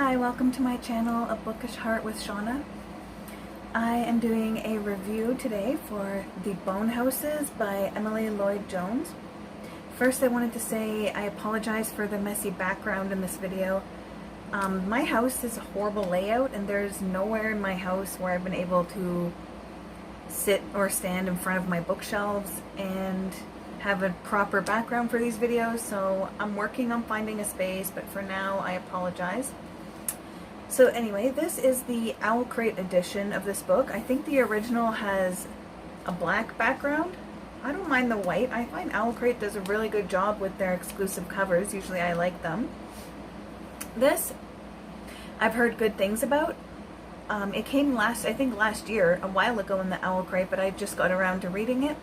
Hi, welcome to my channel, A Bookish Heart with Shauna. I am doing a review today for The Bone Houses by Emily Lloyd-Jones. First, I wanted to say I apologize for the messy background in this video. My house is a horrible layout, and there's nowhere in my house where I've been able to sit or stand in front of my bookshelves and have a proper background for these videos, so I'm working on finding a space, but for now I apologize. So anyway, this is the Owl Crate edition of this book. I think the original has a black background. I don't mind the white. I find Owl Crate does a really good job with their exclusive covers. Usually I like them. This, I've heard good things about. It came I think last year, a while ago in the Owl Crate, but I just got around to reading it.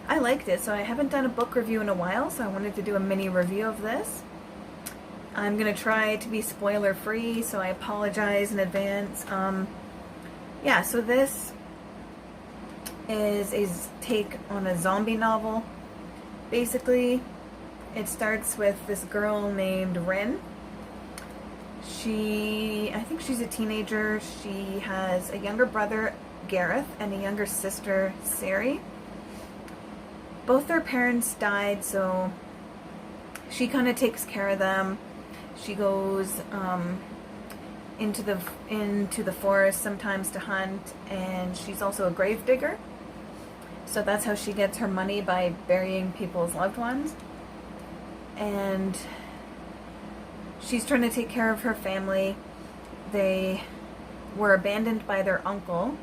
I liked it, so I haven't done a book review in a while, so I wanted to do a mini review of this. I'm going to try to be spoiler free, so I apologize in advance. Yeah, so this is a take on a zombie novel. Basically, it starts with this girl named Rin. I think she's a teenager. She has a younger brother, Gareth, and a younger sister, Sari. Both their parents died, so she kind of takes care of them. She goes into the forest sometimes to hunt, and she's also a grave digger. So that's how she gets her money, by burying people's loved ones. And she's trying to take care of her family. They were abandoned by their uncle,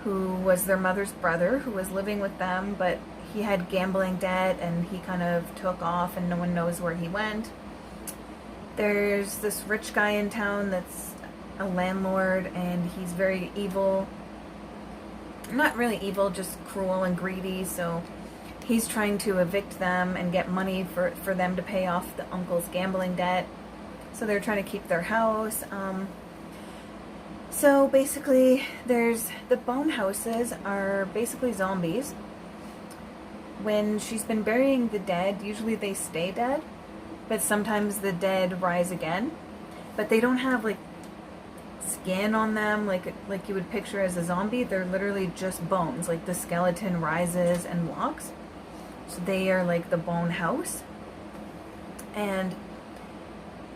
who was their mother's brother, who was living with them, but he had gambling debt and he kind of took off and no one knows where he went. There's this rich guy in town that's a landlord, and he's very evil. Not really evil, just cruel and greedy, so he's trying to evict them and get money for them to pay off the uncle's gambling debt. So they're trying to keep their house. So basically, the bone houses are basically zombies. When she's been burying the dead, usually they stay dead, but sometimes the dead rise again. But they don't have like skin on them like you would picture as a zombie. They're literally just bones. Like the skeleton rises and walks. So they are like the bone house. And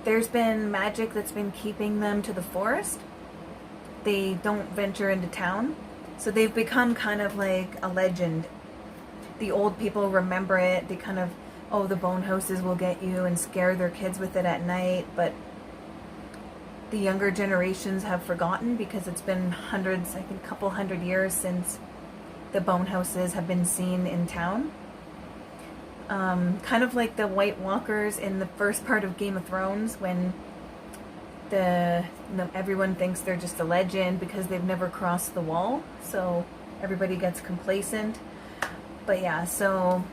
there's been magic that's been keeping them to the forest. They don't venture into town. So they've become kind of like a legend. The old people remember it. They kind of, oh, the bone houses will get you, and scare their kids with it at night. But the younger generations have forgotten, because it's been hundreds, I think a couple hundred years since the bone houses have been seen in town. Kind of like the White Walkers in the first part of Game of Thrones, when everyone thinks they're just a legend because they've never crossed the wall, so everybody gets complacent. But yeah, so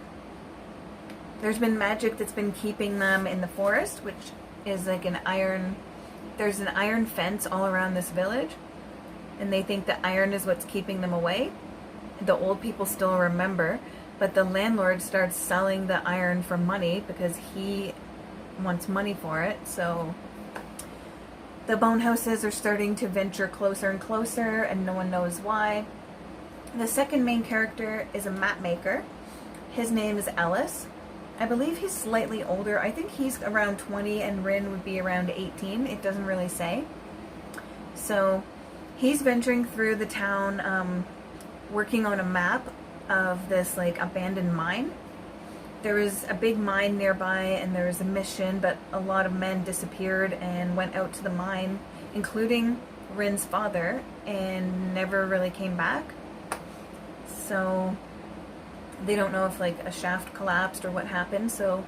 there's been magic that's been keeping them in the forest, which is like there's an iron fence all around this village, and they think that iron is what's keeping them away. The old people still remember, but the landlord starts selling the iron for money because he wants money for it. So the bone houses are starting to venture closer and closer, and no one knows why. The second main character is a map maker. His name is Ellis. I believe he's slightly older. I think he's around 20 and Rin would be around 18. It doesn't really say. So he's venturing through the town, working on a map of this like abandoned mine. There was a big mine nearby, and there was a mission, but a lot of men disappeared and went out to the mine, including Rin's father, and never really came back. So they don't know if like a shaft collapsed or what happened. So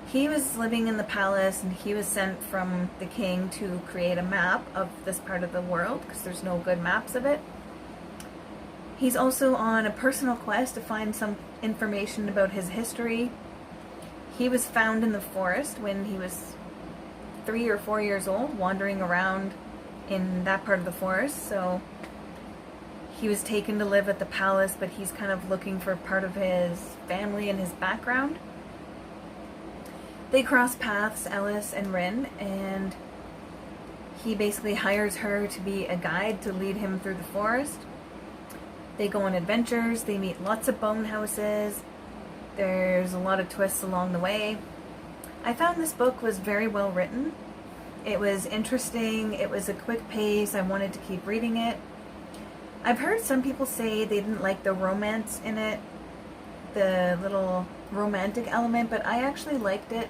he was living in the palace, and he was sent from the king to create a map of this part of the world, because there's no good maps of it. He's also on a personal quest to find some information about his history. He was found in the forest when he was 3 or 4 years old, wandering around in that part of the forest. So he was taken to live at the palace, but he's kind of looking for part of his family and his background. They cross paths, Ellis and Rin, and he basically hires her to be a guide to lead him through the forest. They go on adventures, they meet lots of bone houses, there's a lot of twists along the way. I found this book was very well written. It was interesting, it was a quick pace, I wanted to keep reading it. I've heard some people say they didn't like the romance in it, the little romantic element, but I actually liked it.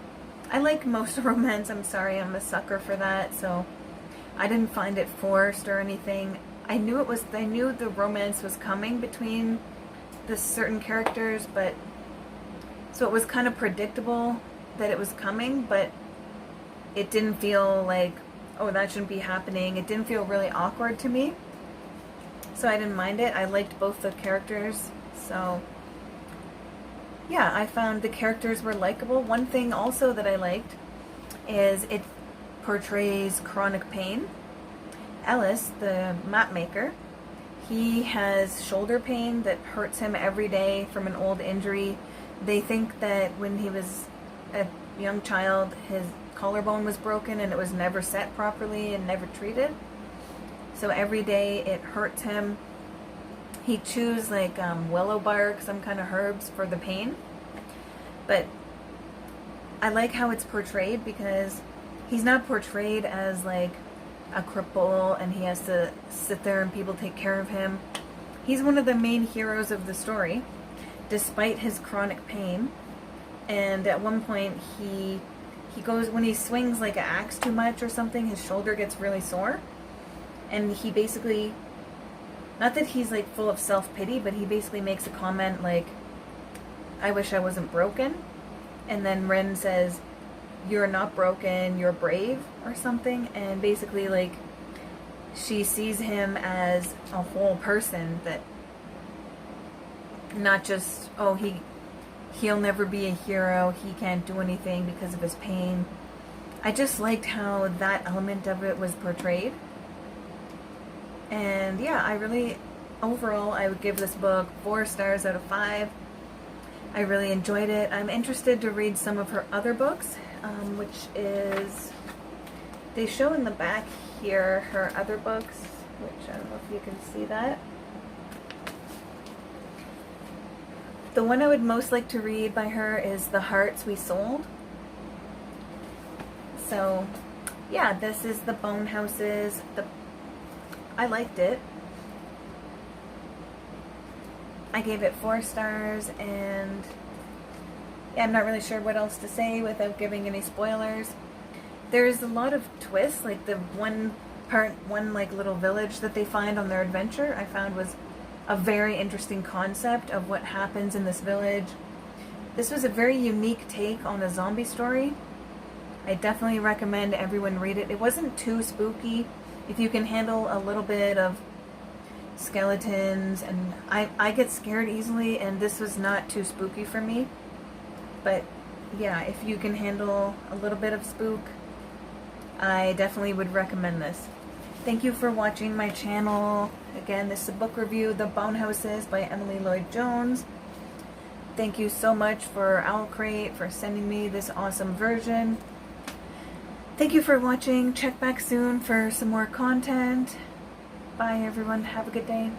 I like most romance, I'm sorry, I'm a sucker for that, so I didn't find it forced or anything. I knew the romance was coming between the certain characters, but so it was kind of predictable that it was coming, but it didn't feel like, oh, that shouldn't be happening. It didn't feel really awkward to me, so I didn't mind it. I liked both the characters, so yeah, I found the characters were likable. One thing also that I liked is it portrays chronic pain. Ellis, the map maker, he has shoulder pain that hurts him every day from an old injury. They think that when he was a young child, his collarbone was broken and it was never set properly and never treated. So every day it hurts him. He chews like willow bark, some kind of herbs for the pain. But I like how it's portrayed because he's not portrayed as like a cripple and he has to sit there and people take care of him. He's one of the main heroes of the story, despite his chronic pain. And at one point he goes, when he swings like an axe too much or something, his shoulder gets really sore. And he basically, not that he's like full of self-pity, but he basically makes a comment like, I wish I wasn't broken. And then Ren says, you're not broken, you're brave, or something. And basically like she sees him as a whole person, that not just, oh, he'll never be a hero, he can't do anything because of his pain. I just liked how that element of it was portrayed. And yeah, I really, overall, I would give this book 4 stars out of 5. I really enjoyed it. I'm interested to read some of her other books, which is, they show in the back here her other books, which I don't know if you can see that. The one I would most like to read by her is The Hearts We Sold. So yeah, this is the Bone Houses. I liked it. I gave it 4 stars, and yeah, I'm not really sure what else to say without giving any spoilers. There's a lot of twists, like the one like little village that they find on their adventure, I found was a very interesting concept of what happens in this village. This was a very unique take on a zombie story. I definitely recommend everyone read it. It wasn't too spooky. If you can handle a little bit of skeletons, and I get scared easily, and this was not too spooky for me. But yeah, if you can handle a little bit of spook, I definitely would recommend this. Thank you for watching my channel. Again, this is a book review, The Bone Houses by Emily Lloyd-Jones. Thank you so much for Owlcrate for sending me this awesome version. Thank you for watching. Check back soon for some more content. Bye everyone. Have a good day.